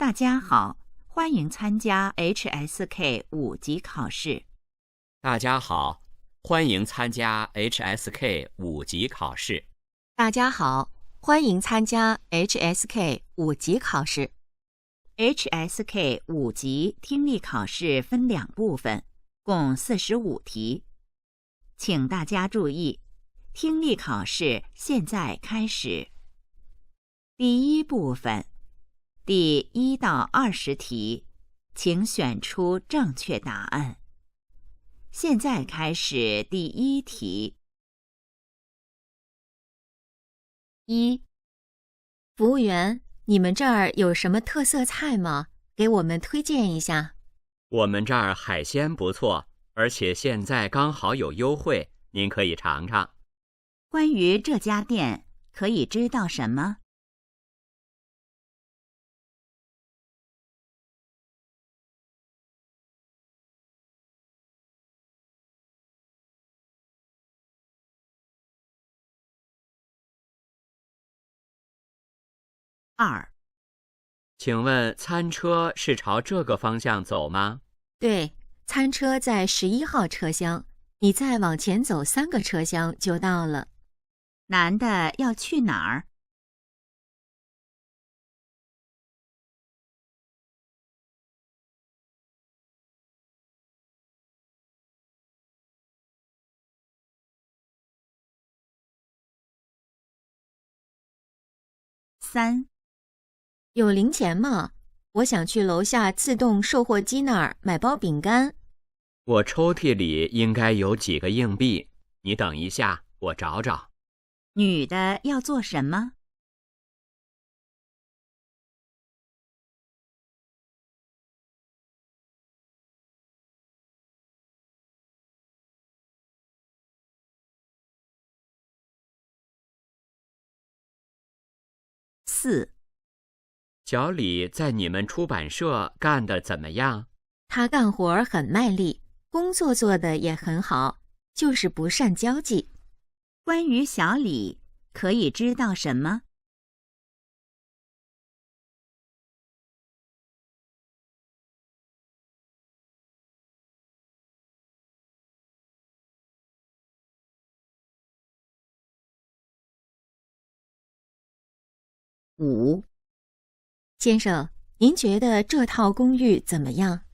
大家好，欢迎参加 HSK 5级考试。大家好，欢迎参加 HSK 5级考试。大家好，欢迎参加 HSK 5级考试。HSK 5级听力考试分2部分，共45题。请大家注意，听力考试现在开始。第一部分，第1到20题，请选出正确答案。现在开始第1题。1. 服务员，你们这儿有什么特色菜吗？给我们推荐一下。我们这儿海鲜不错，而且现在刚好有优惠，您可以尝尝。关于这家店，可以知道什么？2. 请问餐车是朝这个方向走吗？对，餐车在11号车厢，你再往前走3个车厢就到了。男的要去哪儿？3. 有零钱吗？我想去楼下自动售货机那儿买包饼干。我抽屉里应该有几个硬币，你等一下，我找找。女的要做什么？4. 小李在你们出版社干得怎么样？他干活很卖力，工作做得也很好，就是不善交际。关于小李，可以知道什么？5. 先生，您觉得这套公寓怎么样？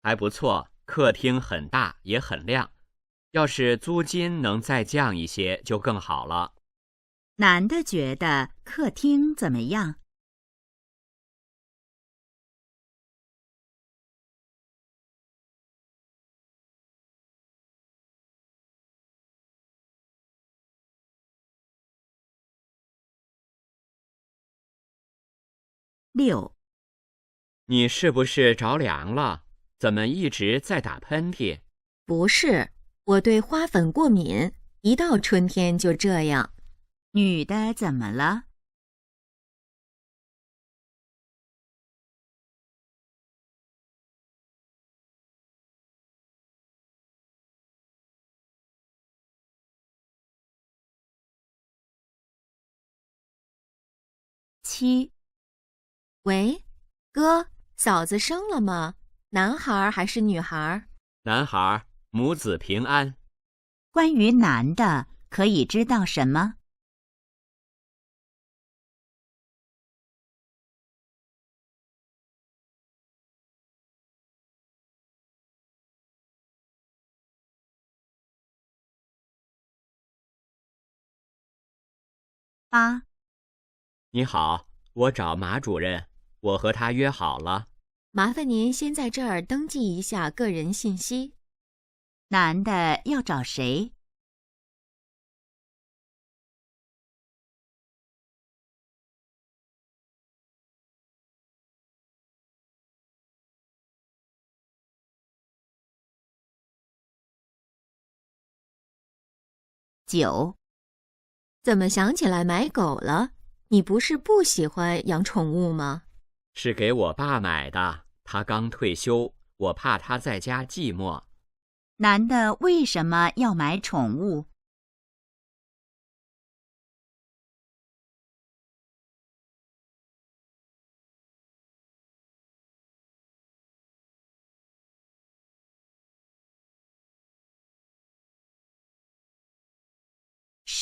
还不错，客厅很大也很亮，要是租金能再降一些就更好了。男的觉得客厅怎么样？6. 你是不是着凉了？怎么一直在打喷嚏？不是，我对花粉过敏，一到春天就这样。女的怎么了？7. 喂，哥，嫂子生了吗？男孩还是女孩？男孩，母子平安。关于男的，可以知道什么？8. 你好，我找马主任，我和他约好了。麻烦您先在这儿登记一下个人信息。男的要找谁？9. 怎么想起来买狗了？你不是不喜欢养宠物吗？是给我爸买的，他刚退休，我怕他在家寂寞。男的为什么要买宠物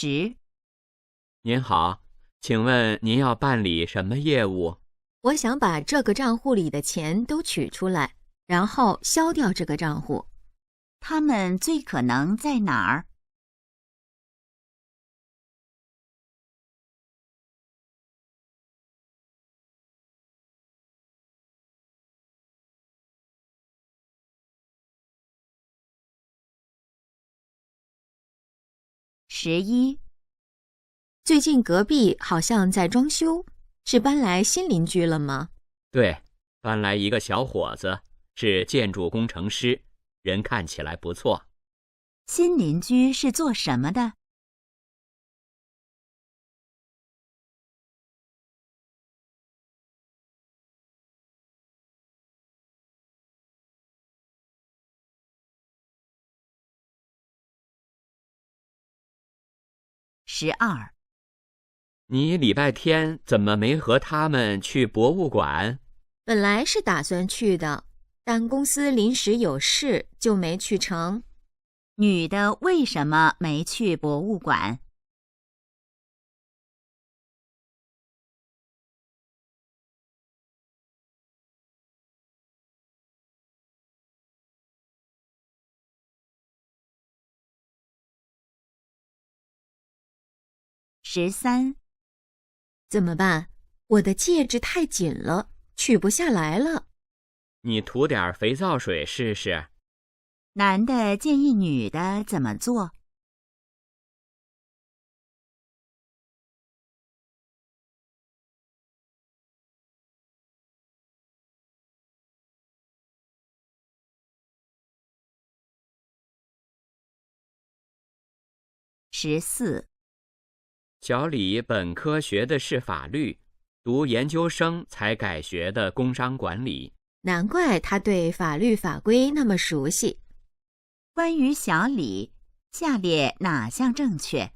10。您好，请问您要办理什么业务？我想把这个账户里的钱都取出来，然后消掉这个账户。他们最可能在哪儿？11。最近隔壁好像在装修，是搬来新邻居了吗？对，搬来一个小伙子，是建筑工程师，人看起来不错。新邻居是做什么的？12。你礼拜天怎么没和他们去博物馆？本来是打算去的，但公司临时有事，就没去成。女的为什么没去博物馆？13。怎么办？我的戒指太紧了，取不下来了。你涂点肥皂水试试。男的建议女的怎么做？14。小李本科学的是法律，读研究生才改学的工商管理。难怪他对法律法规那么熟悉。关于小李，下列哪项正确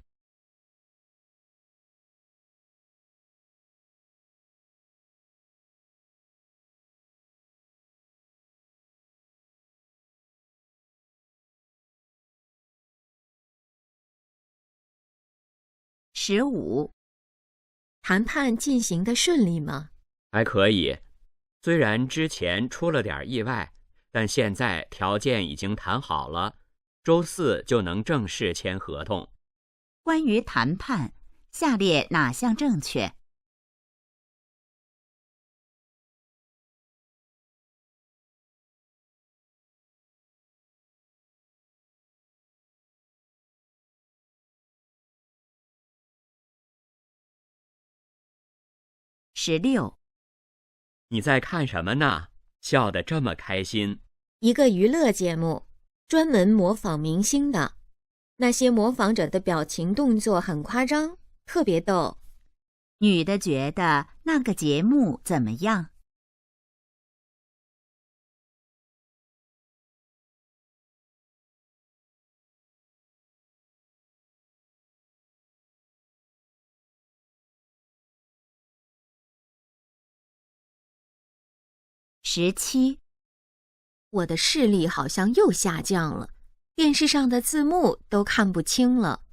？15。谈判进行得顺利吗？还可以，虽然之前出了点意外，但现在条件已经谈好了，周4就能正式签合同。关于谈判，下列哪项正确？16。你在看什么呢？笑得这么开心。一个娱乐节目，专门模仿明星的。那些模仿者的表情动作很夸张，特别逗。女的觉得那个节目怎么样？17。我的视力好像又下降了，电视上的字幕都看不清了。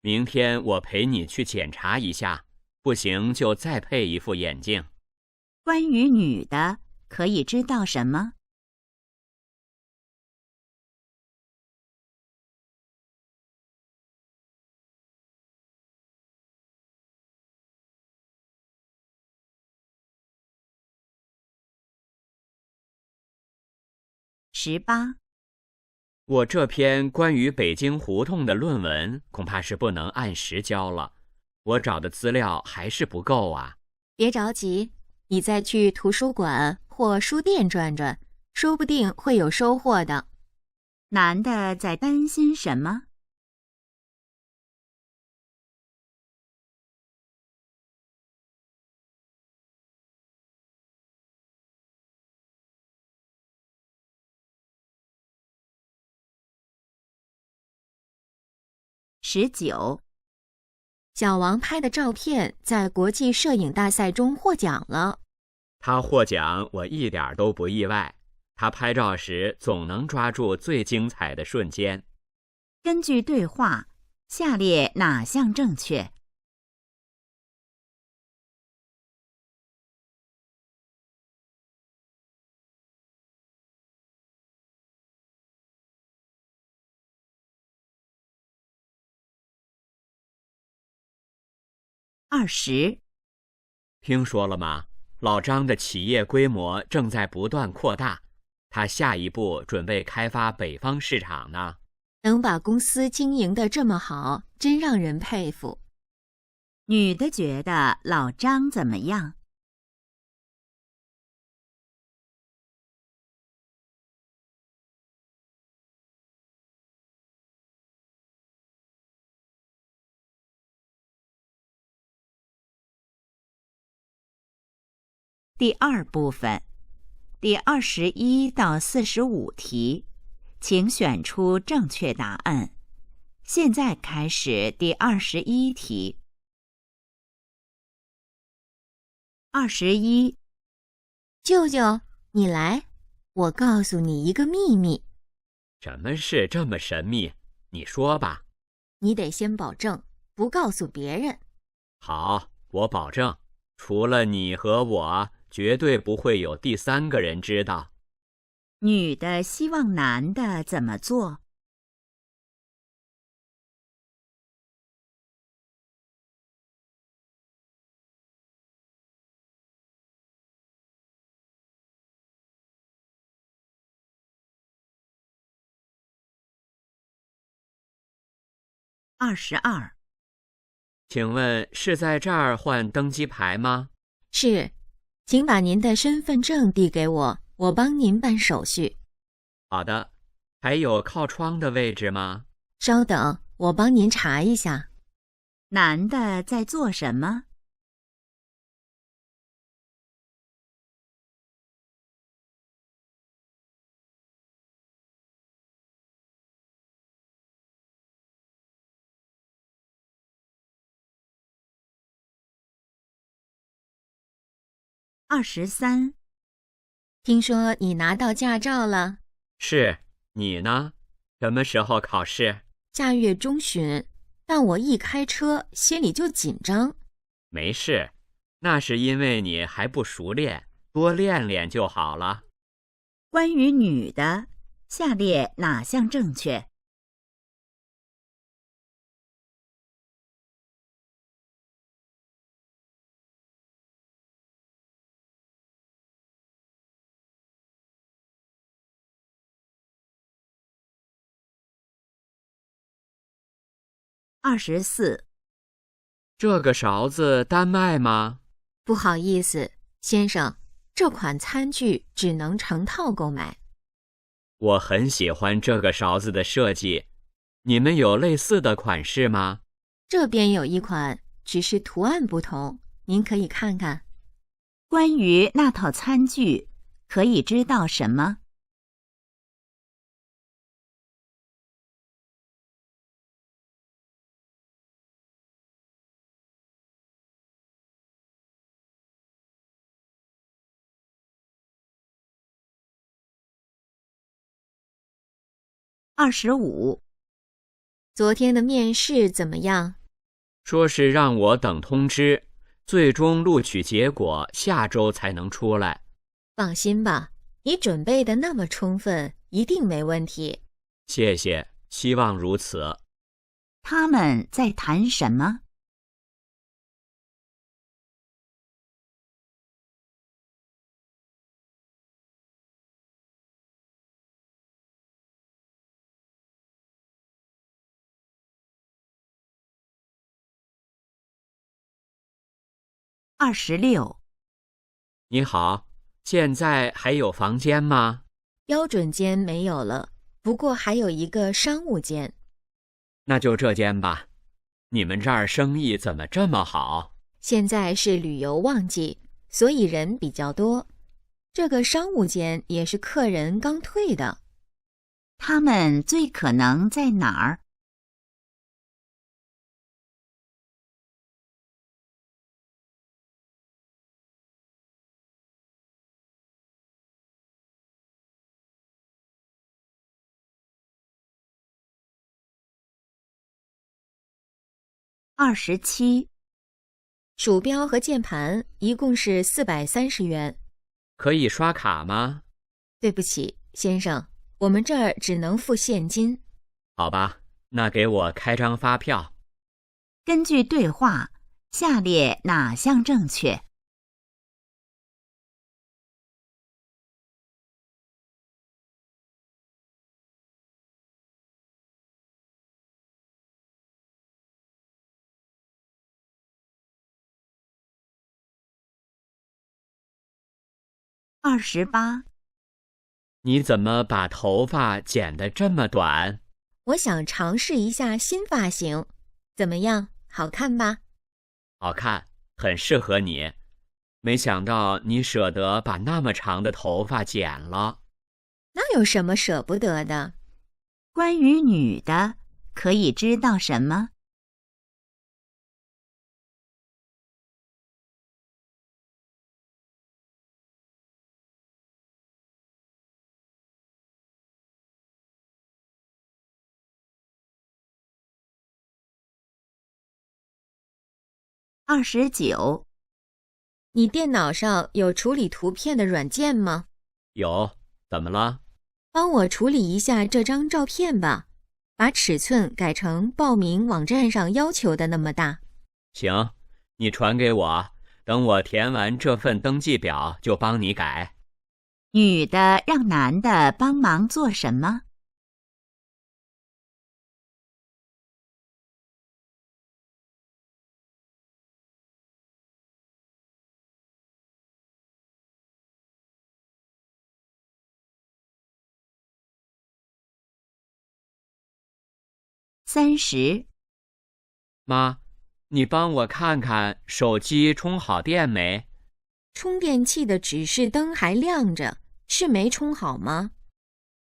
明天我陪你去检查一下，不行就再配一副眼镜。关于女的，可以知道什么？18。我这篇关于北京胡同的论文恐怕是不能按时交了，我找的资料还是不够啊。别着急，你再去图书馆或书店转转，说不定会有收获的。男的在担心什么？19。小王拍的照片在国际摄影大赛中获奖了。他获奖我一点都不意外，他拍照时总能抓住最精彩的瞬间。根据对话，下列哪项正确？20，听说了吗？老张的企业规模正在不断扩大，他下一步准备开发北方市场呢。能把公司经营得这么好，真让人佩服。女的觉得老张怎么样？第二部分，第21到45题，请选出正确答案。现在开始第21题。21，舅舅，你来，我告诉你一个秘密，什么事这么神秘？你说吧。你得先保证不告诉别人。好，我保证，除了你和我，绝对不会有第三个人知道。女的希望男的怎么做？22，请问是在这儿换登机牌吗？是，请把您的身份证递给我，我帮您办手续。好的，还有靠窗的位置吗？稍等，我帮您查一下。男的在做什么？23，听说你拿到驾照了，是，你呢？什么时候考试？下月中旬，但我一开车心里就紧张。没事，那是因为你还不熟练，多练练就好了。关于女的，下列哪项正确？24，这个勺子单卖吗？不好意思，先生，这款餐具只能成套购买。我很喜欢这个勺子的设计，你们有类似的款式吗？这边有一款，只是图案不同，您可以看看。关于那套餐具，可以知道什么？25，昨天的面试怎么样？说是让我等通知，最终录取结果下周才能出来。放心吧，你准备的那么充分，一定没问题。谢谢，希望如此。他们在谈什么？26，你好，现在还有房间吗？标准间没有了，不过还有一个商务间。那就这间吧。你们这儿生意怎么这么好？现在是旅游旺季，所以人比较多。这个商务间也是客人刚退的。他们最可能在哪儿？ 27，鼠标和键盘一共是430元。可以刷卡吗？对不起，先生，我们这儿只能付现金。好吧，那给我开张发票。根据对话，下列哪项正确？28，你怎么把头发剪得这么短？我想尝试一下新发型，怎么样？好看吧？好看，很适合你。没想到你舍得把那么长的头发剪了。那有什么舍不得的？关于女的，可以知道什么？29，你电脑上有处理图片的软件吗？有，怎么了？帮我处理一下这张照片吧，把尺寸改成报名网站上要求的那么大。行，你传给我，等我填完这份登记表就帮你改。女的让男的帮忙做什么？30，妈，你帮我看看手机充好电没？充电器的指示灯还亮着，是没充好吗？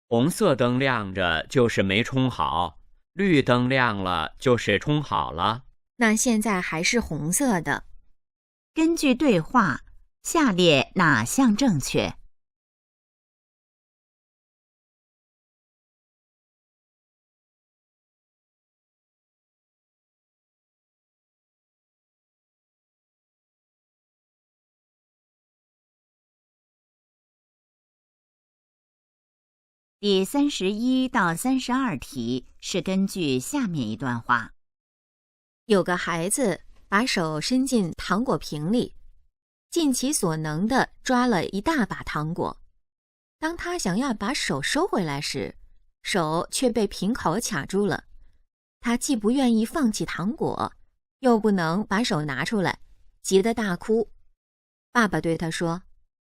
红色灯亮着就是没充好，绿灯亮了就是充好了。那现在还是红色的。根据对话，下列哪项正确第31到32题是根据下面一段话。有个孩子把手伸进糖果瓶里，尽其所能地抓了一大把糖果。当他想要把手收回来时，手却被瓶口卡住了。他既不愿意放弃糖果，又不能把手拿出来，急得大哭。爸爸对他说：“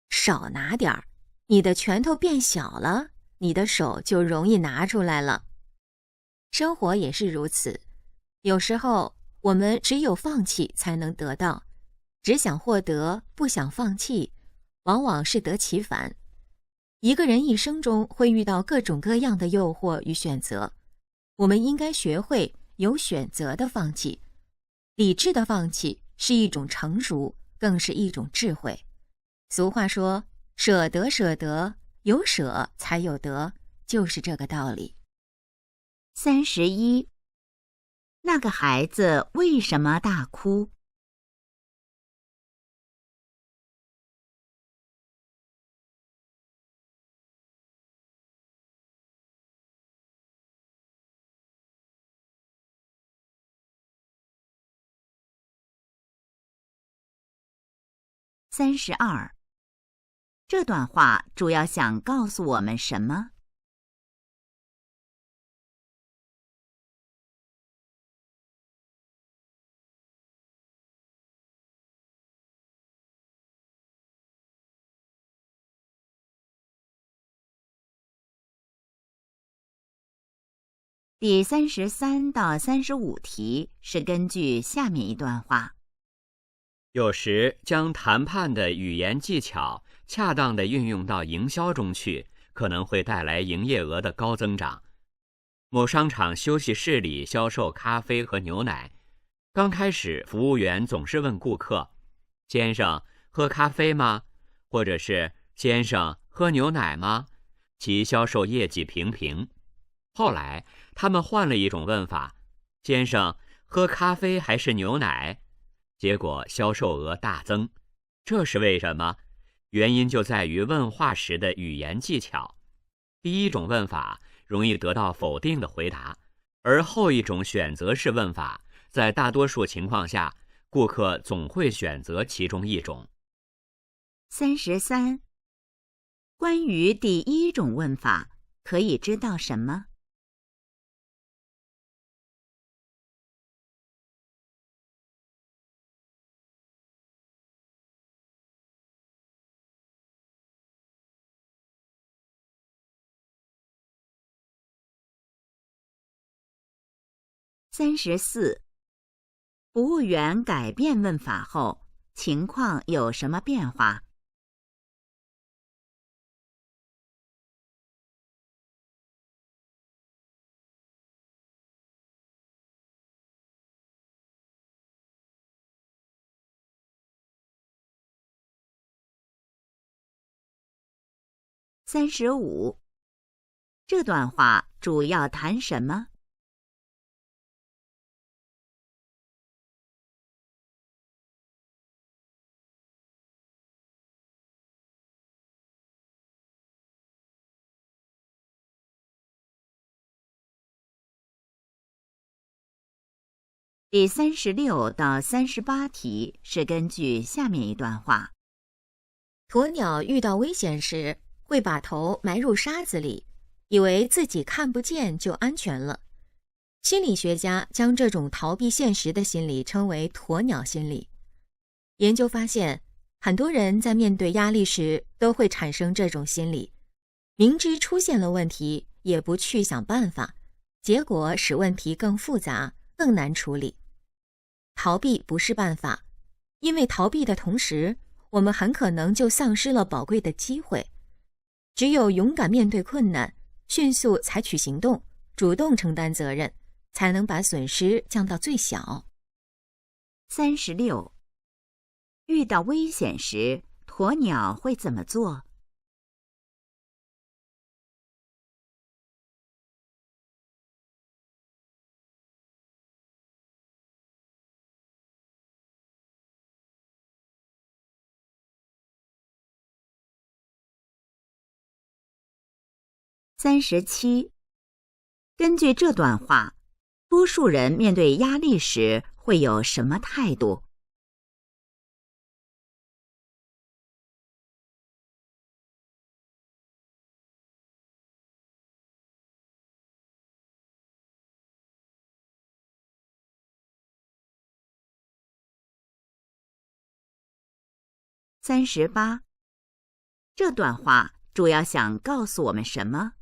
少拿点儿，你的拳头变小了，你的手就容易拿出来了。”生活也是如此，有时候我们只有放弃才能得到，只想获得，不想放弃，往往适得其反。一个人一生中会遇到各种各样的诱惑与选择，我们应该学会有选择的放弃。理智的放弃是一种成熟，更是一种智慧。俗话说，舍得舍得，有舍才有得，就是这个道理。31，那个孩子为什么大哭？32，这段话主要想告诉我们什么第33到35题是根据下面一段话。有时将谈判的语言技巧恰当地运用到营销中去，可能会带来营业额的高增长。某商场休息室里销售咖啡和牛奶，刚开始服务员总是问顾客：“先生，喝咖啡吗？”或者是“先生，喝牛奶吗？”其销售业绩平平。后来他们换了一种问法：“先生，喝咖啡还是牛奶？结果销售额大增。这是为什么？原因就在于问话时的语言技巧。第一种问法容易得到否定的回答，而后一种选择式问法，在大多数情况下，顾客总会选择其中一种。33. 关于第一种问法，可以知道什么？34. 服务员改变问法后，情况有什么变化？35. 这段话主要谈什么？第36到38题是根据下面一段话。鸵鸟遇到危险时，会把头埋入沙子里，以为自己看不见就安全了。心理学家将这种逃避现实的心理称为鸵鸟心理。研究发现，很多人在面对压力时都会产生这种心理，明知出现了问题，也不去想办法，结果使问题更复杂，更难处理。逃避不是办法，因为逃避的同时，我们很可能就丧失了宝贵的机会。只有勇敢面对困难，迅速采取行动，主动承担责任，才能把损失降到最小。36. 遇到危险时，鸵鸟会怎么做？37. 根据这段话，多数人面对压力时会有什么态度？38. 这段话主要想告诉我们什么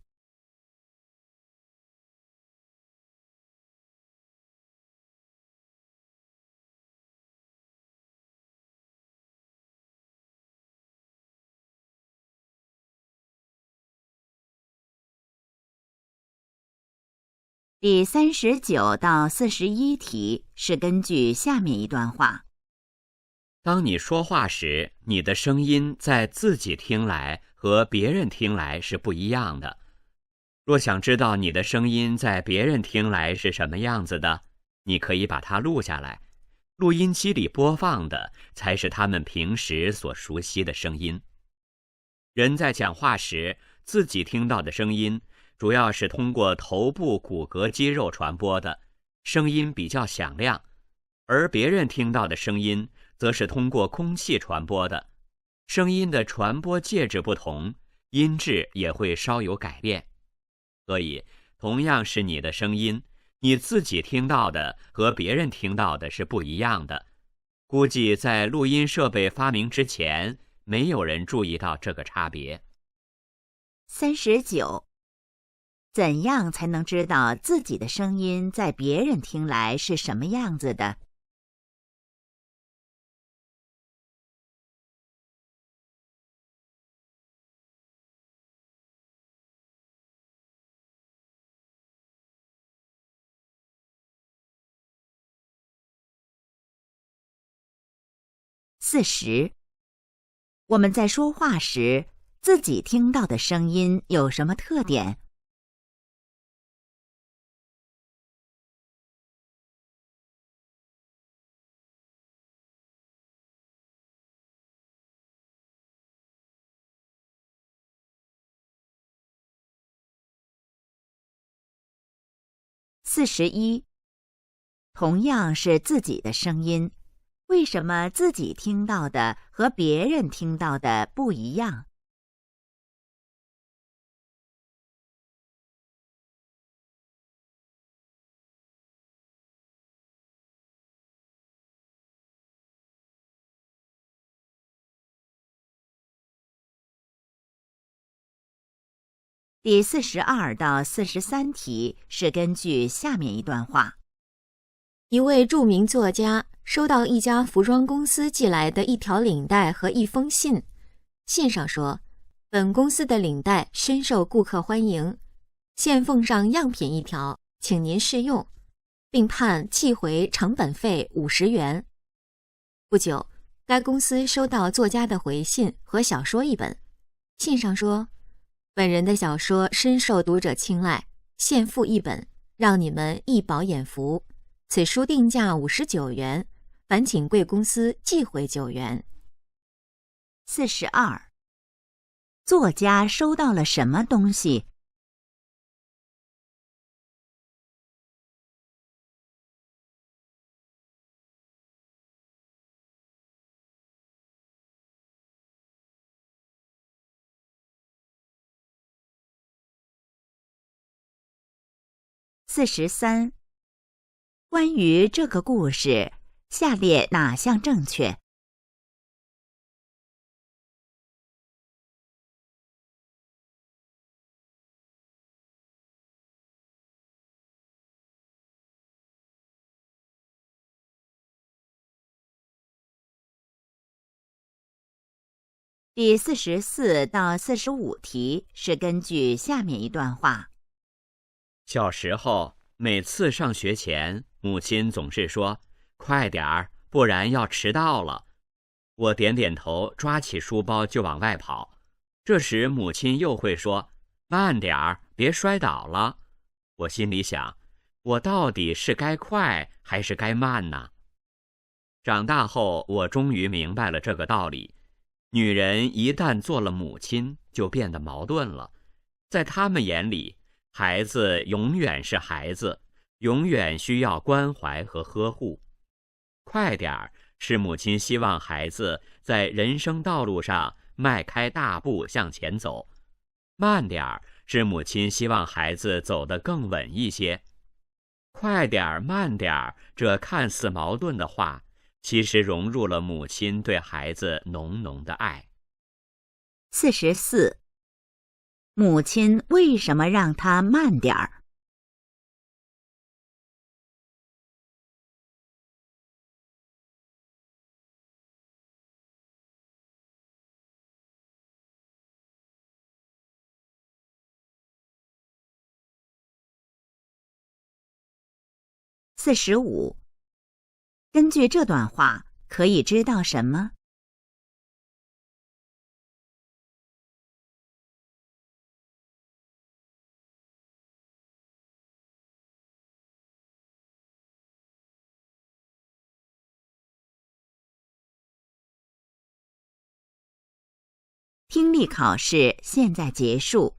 第39到41题是根据下面一段话。当你说话时，你的声音在自己听来和别人听来是不一样的。若想知道你的声音在别人听来是什么样子的，你可以把它录下来。录音机里播放的才是他们平时所熟悉的声音。人在讲话时，自己听到的声音主要是通过头部骨骼肌肉传播的，声音比较响亮；而别人听到的声音则是通过空气传播的，声音的传播介质不同，音质也会稍有改变。所以，同样是你的声音，你自己听到的和别人听到的是不一样的。估计在录音设备发明之前，没有人注意到这个差别。39. 怎样才能知道自己的声音在别人听来是什么样子的？40. 我们在说话时，自己听到的声音有什么特点？ 41. 同样是自己的声音，为什么自己听到的和别人听到的不一样？第42到43题是根据下面一段话。一位著名作家收到一家服装公司寄来的一条领带和一封信，信上说，本公司的领带深受顾客欢迎，现奉上样品一条，请您试用，并判寄回成本费50元。不久，该公司收到作家的回信和小说一本，信上说，本人的小说深受读者青睐，现附一本，让你们一饱眼福。此书定价59元，烦请贵公司寄回9元。42. 作家收到了什么东西？43. 关于这个故事，下列哪项正确第44到45题是根据下面一段话。小时候，每次上学前，母亲总是说：“快点儿，不然要迟到了。”我点点头，抓起书包就往外跑。这时母亲又会说：“慢点儿，别摔倒了。”我心里想，我到底是该快还是该慢呢？长大后，我终于明白了这个道理。女人一旦做了母亲，就变得矛盾了。在她们眼里，孩子永远是孩子，永远需要关怀和呵护。快点儿是母亲希望孩子在人生道路上迈开大步向前走，慢点儿是母亲希望孩子走得更稳一些。快点儿，慢点儿，这看似矛盾的话，其实融入了母亲对孩子浓浓的爱。44. 母亲为什么让他慢点儿？45. 根据这段话，可以知道什么？听力考试现在结束。